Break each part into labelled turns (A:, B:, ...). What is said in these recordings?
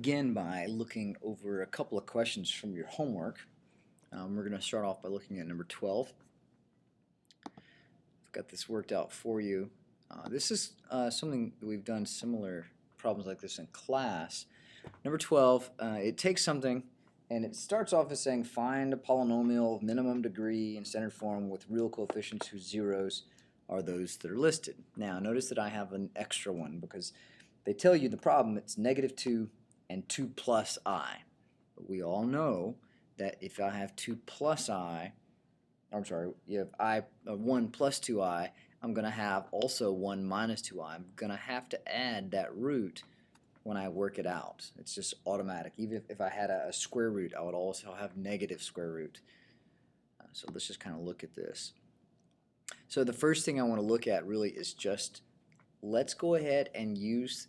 A: begin by looking over a couple of questions from your homework. We're going to start off by looking at number 12. I've got this worked out for you. This is something that we've done similar problems like this in class. Number 12, it takes something and it starts off as saying find a polynomial of minimum degree in standard form with real coefficients whose zeros are those that are listed. Now notice that I have an extra one because they tell you the problem it's -2 and 2 plus I. But we all know that if I have 2 plus I, I'm sorry, you have 1 plus 2I, I'm going to have also 1 minus 2I. I'm going to have to add that root when I work it out. It's just automatic. Even if I had a square root, I would also have negative square root. So let's just kind of look at this. So the first thing I want to look at really is just let's go ahead and use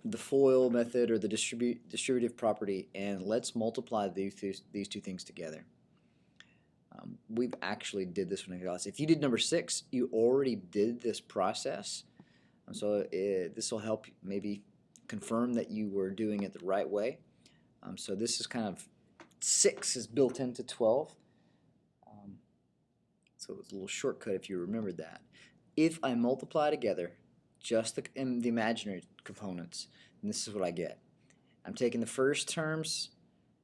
A: the FOIL method or the distributive property, and let's multiply these two things together. We've actually did this one in class. If you did number 6, you already did this process. So this will help maybe confirm that you were doing it the right way. So this is kind of 6 is built into 12. So it's a little shortcut if you remembered that. If I multiply together just the imaginary components, and this is what I get. I'm taking the first terms,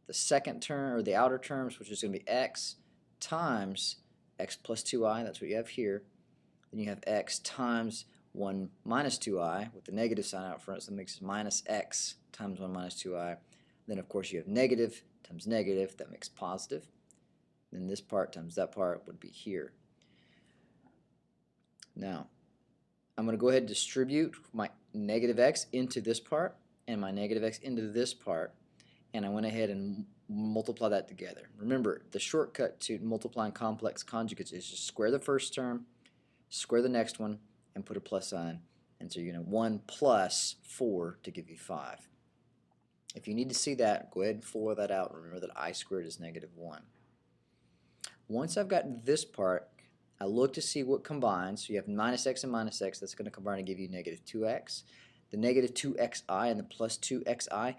A: the second term, or the outer terms, which is going to be x times x plus 2i, that's what you have here. Then you have x times 1 minus 2i with the negative sign out front, so that makes it minus x times 1 minus 2i. Then of course you have negative times negative, that makes positive. Then this part times that part would be here. Now, I'm going to go ahead and distribute my negative x into this part and my negative x into this part, and I went ahead and multiply that together. Remember, the shortcut to multiplying complex conjugates is just square the first term, square the next one, and put a plus sign. And so you're going to 1 plus 4 to give you 5. If you need to see that, go ahead and FOIL that out. Remember that I squared is -1. Once I've got this part, I look to see what combines. So you have minus x and minus x. That's going to combine to give you -2x. The -2xi and the plus 2xi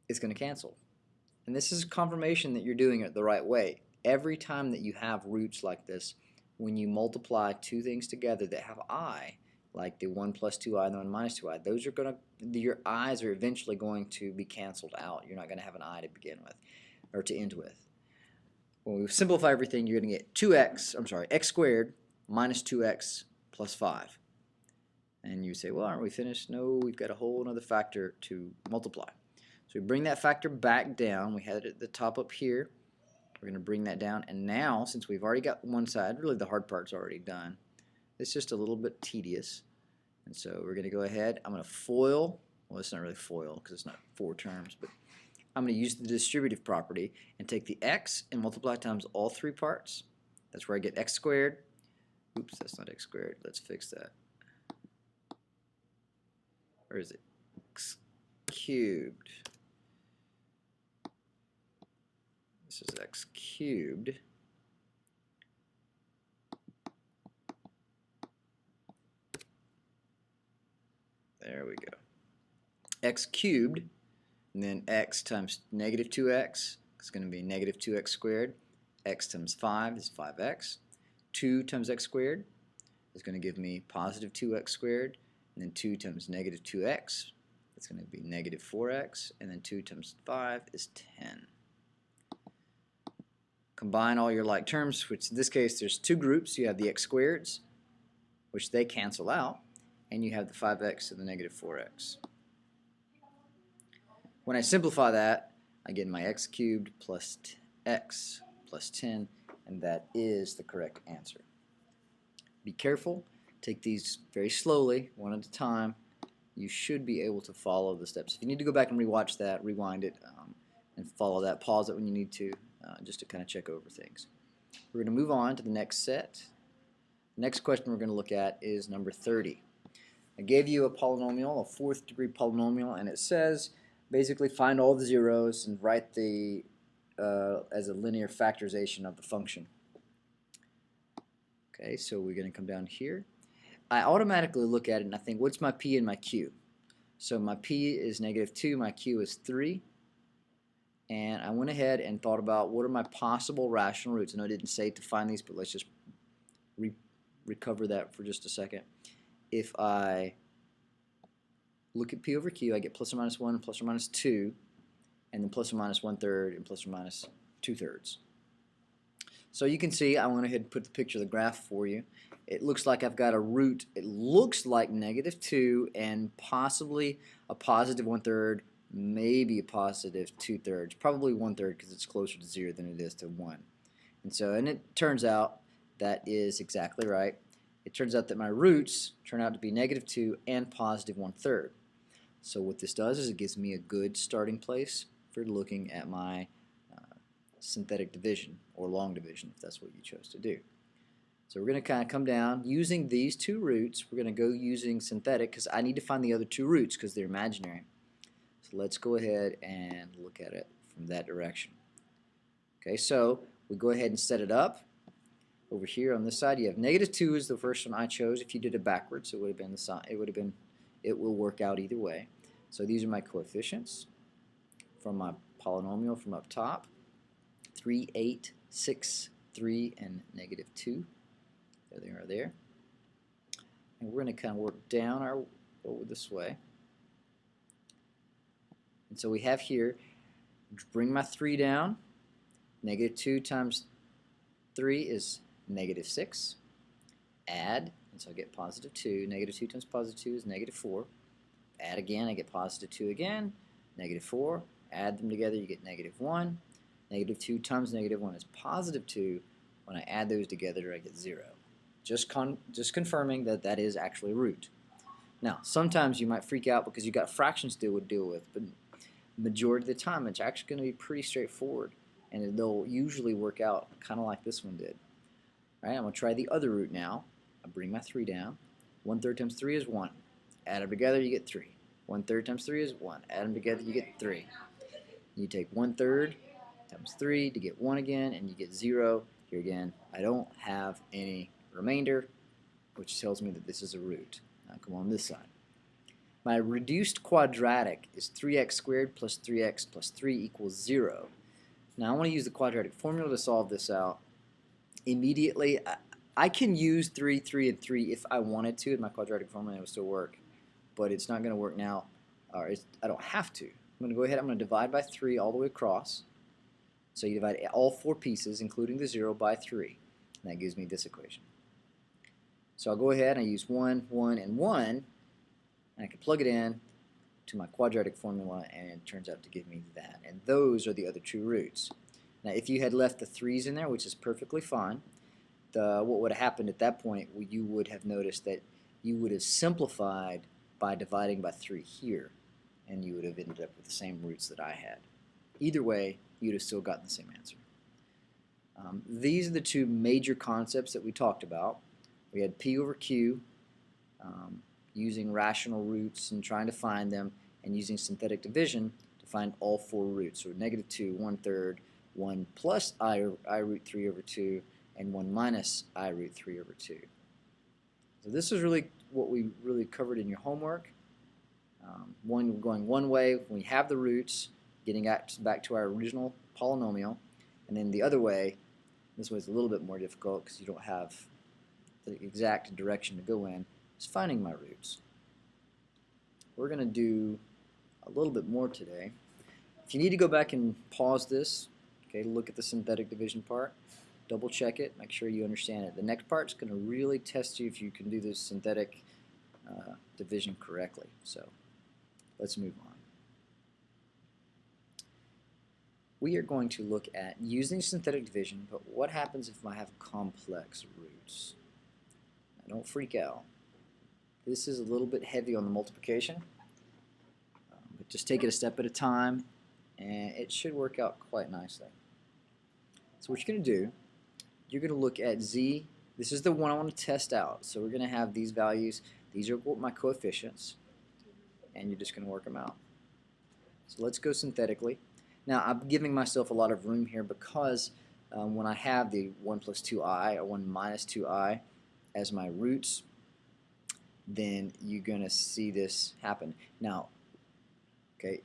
A: is going to cancel. And this is confirmation that you're doing it the right way. Every time that you have roots like this, when you multiply two things together that have I, like the 1 plus 2i and the 1 minus 2i, those are going to, your i's are eventually going to be canceled out. You're not going to have an I to begin with, or to end with. When we simplify everything, you're going to get x squared minus 2x plus 5. And you say, well, aren't we finished? No, we've got a whole other factor to multiply. So we bring that factor back down. We had it at the top up here. We're going to bring that down. And now, since we've already got one side, really the hard part's already done. It's just a little bit tedious. And so we're going to go ahead. I'm going to FOIL. Well, it's not really FOIL because it's not 4 terms, but I'm going to use the distributive property and take the x and multiply times all 3 parts. That's where I get x squared. Oops, that's not x squared. Let's fix that. Where is it? X cubed. This is x cubed. There we go. X cubed. And then x times -2x is going to be -2x squared. X times 5 is 5x. 2 times x squared is going to give me positive 2x squared. And then 2 times -2x, it's going to be -4x. And then 2 times 5 is 10. Combine all your like terms, which in this case there's 2 groups. You have the x squareds, which they cancel out. And you have the 5x and the -4x. When I simplify that, I get my x cubed plus x plus 10, and that is the correct answer. Be careful. Take these very slowly, one at a time. You should be able to follow the steps. If you need to go back and rewatch that, rewind it, and follow that. Pause it when you need to, just to kind of check over things. We're going to move on to the next set. The next question we're going to look at is number 30. I gave you a polynomial, a 4th degree polynomial, and it says basically find all the zeros and write the as a linear factorization of the function. Okay, so we're going to come down here. I automatically look at it and I think, what's my P and my Q? So my p is -2, my q is 3, and I went ahead and thought about what are my possible rational roots. I know I didn't say to find these, but let's just recover that for just a second. If I look at p over q, I get plus or minus 1, plus or minus 2, and then plus or minus 1/3 and plus or minus 2/3. So you can see I went ahead and put the picture of the graph for you. It looks like I've got a root. It looks like -2 and possibly a positive 1/3, maybe a positive 2/3, probably 1/3 because it's closer to 0 than it is to 1. And it turns out that is exactly right. It turns out that my roots turn out to be -2 and positive 1/3. So what this does is it gives me a good starting place for looking at my synthetic division or long division, if that's what you chose to do. So we're going to kind of come down using these two roots. We're going to go using synthetic because I need to find the other two roots because they're imaginary. So let's go ahead and look at it from that direction. Okay, so we go ahead and set it up. Over here on this side, you have -2 is the first one I chose. If you did it backwards, it would have been the side. It will work out either way. So these are my coefficients from my polynomial from up top. 3, 8, 6, 3, and -2. There they are there. And we're going to kind of work down over this way. And so we have here, bring my 3 down. -2 times 3 is -6. Add, and so I get positive 2. -2 times positive 2 is -4. Add again, I get positive 2 again. -4. Add them together, you get -1. -2 times -1 is positive 2. When I add those together, I get 0. Just confirming that that is actually a root. Now, sometimes you might freak out because you've got fractions to deal with, but majority of the time it's actually going to be pretty straightforward, and they'll usually work out kind of like this one did. All right, I'm going to try the other root now. I bring my 3 down. 1/3 times 3 is 1. Add them together, you get 3. 1/3 times 3 is 1. Add them together, you get 3. You take 1/3 times 3 to get 1 again, and you get 0. Here again, I don't have any remainder, which tells me that this is a root. Now come on this side. My reduced quadratic is 3x squared plus 3x plus 3 equals 0. Now I want to use the quadratic formula to solve this out. Immediately, I can use 3, 3, and 3 if I wanted to in my quadratic formula, and it would still work, but it's not going to work now, or I don't have to. I'm going to go ahead, I'm going to divide by 3 all the way across. So you divide all 4 pieces, including the 0, by 3, and that gives me this equation. So I'll go ahead and I use 1, 1, and 1, and I can plug it in to my quadratic formula, and it turns out to give me that. And those are the other two roots. Now if you had left the 3's in there, which is perfectly fine, what would have happened at that point, you would have noticed that you would have simplified by dividing by 3 here, and you would have ended up with the same roots that I had. Either way, you'd have still gotten the same answer. These are the two major concepts that we talked about. We had P over Q, using rational roots and trying to find them, and using synthetic division to find all 4 roots. So -2, 1/3, 1 plus I root 3 over 2, and 1 minus I root 3 over 2. So this is really what we really covered in your homework. Going one way, we have the roots, getting back to our original polynomial, and then the other way, this way is a little bit more difficult because you don't have the exact direction to go in, is finding my roots. We're going to do a little bit more today. If you need to go back and pause this, okay, look at the synthetic division part, double check it, make sure you understand it. The next part's going to really test you if you can do this synthetic division correctly. So let's move on. We are going to look at using synthetic division, but what happens if I have complex roots? Now, don't freak out. This is a little bit heavy on the multiplication, but just take it a step at a time, and it should work out quite nicely. So what you're going to do, you're going to look at z. This is the one I want to test out. So we're going to have these values. These are my coefficients, and you're just going to work them out. So let's go synthetically. Now I'm giving myself a lot of room here because when I have the 1 plus 2i or 1 minus 2i as my roots, then you're going to see this happen. Now, okay,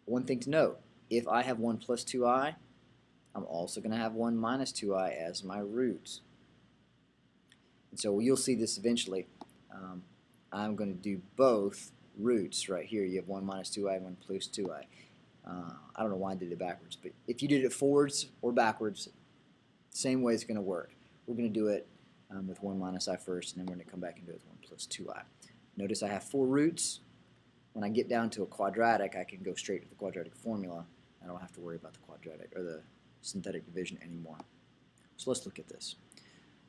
A: one thing to note, if I have 1 plus 2i, I'm also going to have 1 minus 2i as my roots. And so you'll see this eventually. I'm going to do both roots right here. You have 1 minus 2i and 1 plus 2i. I don't know why I did it backwards, but if you did it forwards or backwards, same way it's going to work. We're going to do it with 1 minus I first, and then we're going to come back and do it with 1 plus 2i. Notice I have 4 roots. When I get down to a quadratic, I can go straight to the quadratic formula. I don't have to worry about the quadratic or the synthetic division anymore. So let's look at this.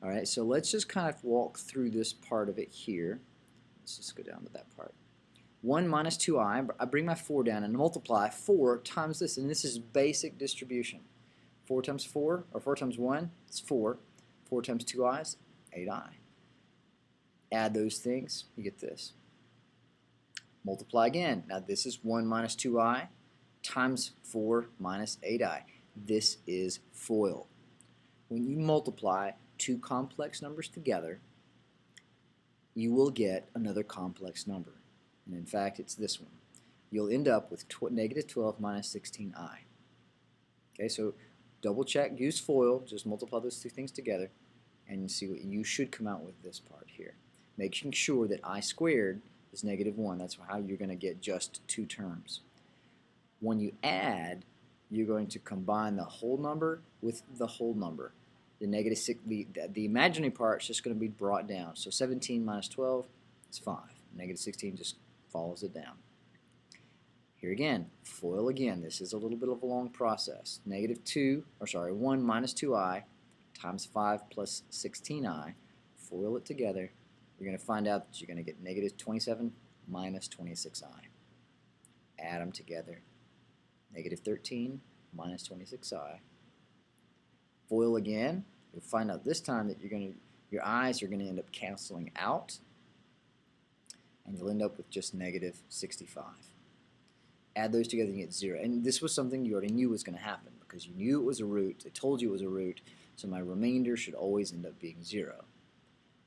A: All right, so let's just kind of walk through this part of it here. Let's just go down to that part. 1 minus 2i, I bring my 4 down and multiply 4 times this, and this is basic distribution. 4 times 4, or 4 times 1, is 4. 4 times 2i is 8i. Add those things, you get this. Multiply again. Now this is 1 minus 2i times 4 minus 8i. This is FOIL. When you multiply two complex numbers together, you will get another complex number. And in fact, it's this one. You'll end up with negative 12 minus 16i. Okay, so double check, use FOIL, just multiply those two things together, and you see what you should come out with this part here. Making sure that I squared is negative 1. That's how you're going to get just two terms. When you add, you're going to combine the whole number with the whole number. The negative 6, the imaginary part is just going to be brought down. So 17 minus 12 is 5. Negative 16 just follows it down. Here again, FOIL again. This is a little bit of a long process. 1 minus 2i times 5 plus 16i. FOIL it together. You're going to find out that you're going to get negative 27 minus 26i. Add them together. Negative 13 minus 26i. FOIL again. You'll find out this time that your i's are going to end up canceling out, and you'll end up with just negative 65. Add those together and you get 0. And this was something you already knew was going to happen because you knew it was a root. They told you it was a root, so my remainder should always end up being 0.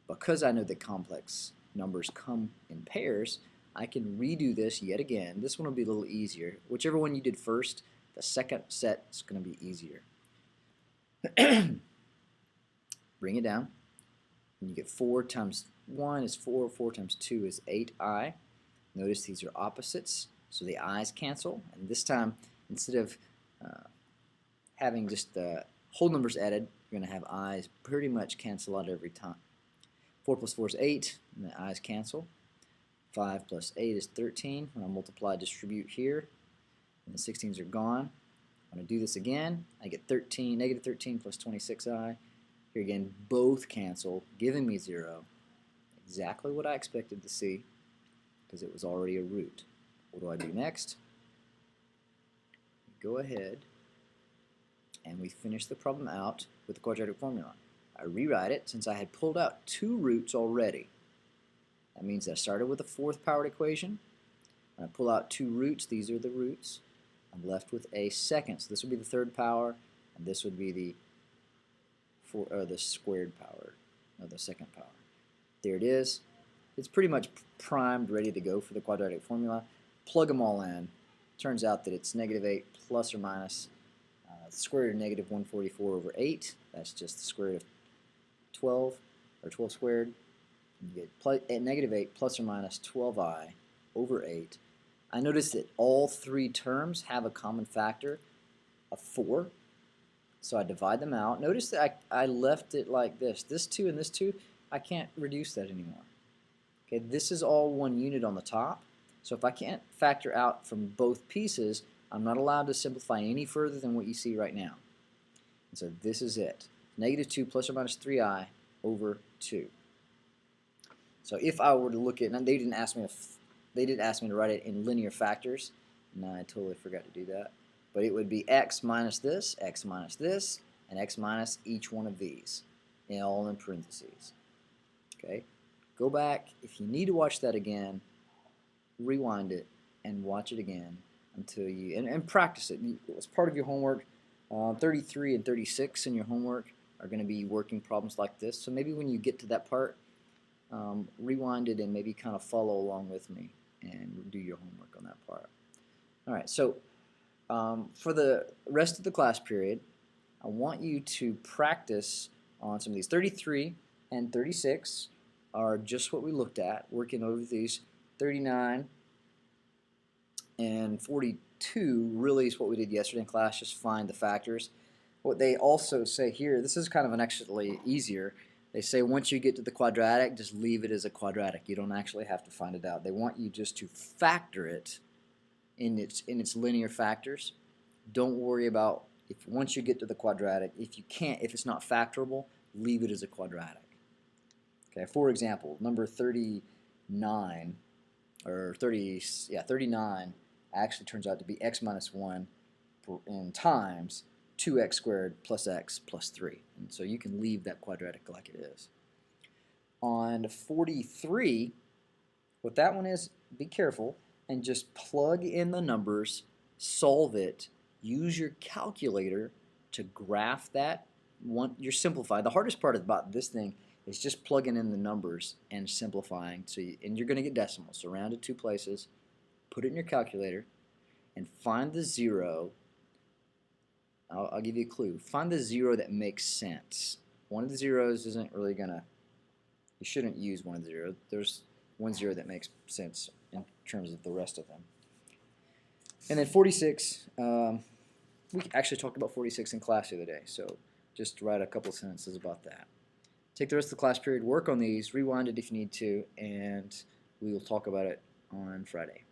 A: Because I know that complex numbers come in pairs, I can redo this yet again. This one will be a little easier. Whichever one you did first, the second set is going to be easier. Bring it down, and you get 4 times 1 is 4, 4 times 2 is 8i. Notice these are opposites, so the i's cancel, and this time, instead of having just the whole numbers added, you're going to have i's pretty much cancel out every time. 4 plus 4 is 8, and the i's cancel. 5 plus 8 is 13. When I multiply, distribute here, and the 16s are gone. When I do this again, I get negative 13 plus 26i. Here again, both cancel, giving me 0. Exactly what I expected to see, because it was already a root. What do I do next? Go ahead, and we finish the problem out with the quadratic formula. I rewrite it since I had pulled out 2 roots already. That means that I started with a 4th powered equation. When I pull out 2 roots, these are the roots. I'm left with a second, so this would be the 3rd power, and this would be the squared power, or the 2nd power. There it is. It's pretty much primed, ready to go for the quadratic formula. Plug them all in. Turns out that it's negative 8 plus or minus the square root of negative 144 over 8. That's just the square root of 12, or 12 squared. You get negative 8 plus or minus 12i over 8. I noticed that all 3 terms have a common factor of 4. So I divide them out. Notice that I left it like this. This 2 and this 2, I can't reduce that anymore. Okay, this is all one unit on the top. So if I can't factor out from both pieces, I'm not allowed to simplify any further than what you see right now. And so this is it. Negative 2 plus or minus 3i over 2. So if I were to look at, and they didn't ask me to write it in linear factors. No, I totally forgot to do that. But it would be x minus this, and x minus each one of these, and all in parentheses. Okay, go back if you need to watch that again. Rewind it and watch it again until you and practice it. As part of your homework, 33 and 36 in your homework are going to be working problems like this. So maybe when you get to that part, rewind it and maybe kind of follow along with me and do your homework on that part. All right, so for the rest of the class period, I want you to practice on some of these. 33 and 36 are just what we looked at, working over these. 39 and 42 really is what we did yesterday in class, just find the factors. What they also say here, this is kind of an actually easier, they say once you get to the quadratic, just leave it as a quadratic. You don't actually have to find it out. They want you just to factor it in its linear factors. Don't worry about if once you get to the quadratic, if it's not factorable, leave it as a quadratic. Okay, for example, number 39 or 39 actually turns out to be x minus 1 in times 2x squared plus x plus 3. And so you can leave that quadratic like it is. On 43, what that one is, be careful and just plug in the numbers, solve it, use your calculator to graph that. You're simplifying. The hardest part about this thing is just plugging in the numbers and simplifying. And you're going to get decimals. So round to 2 places, put it in your calculator, and find the zero. I'll give you a clue. Find the zero that makes sense. One of the zeros isn't really going to, you shouldn't use one of the zeros. There's one zero that makes sense in terms of the rest of them. And then 46, we actually talked about 46 in class the other day, so just write a couple sentences about that. Take the rest of the class period, work on these, rewind it if you need to, and we will talk about it on Friday.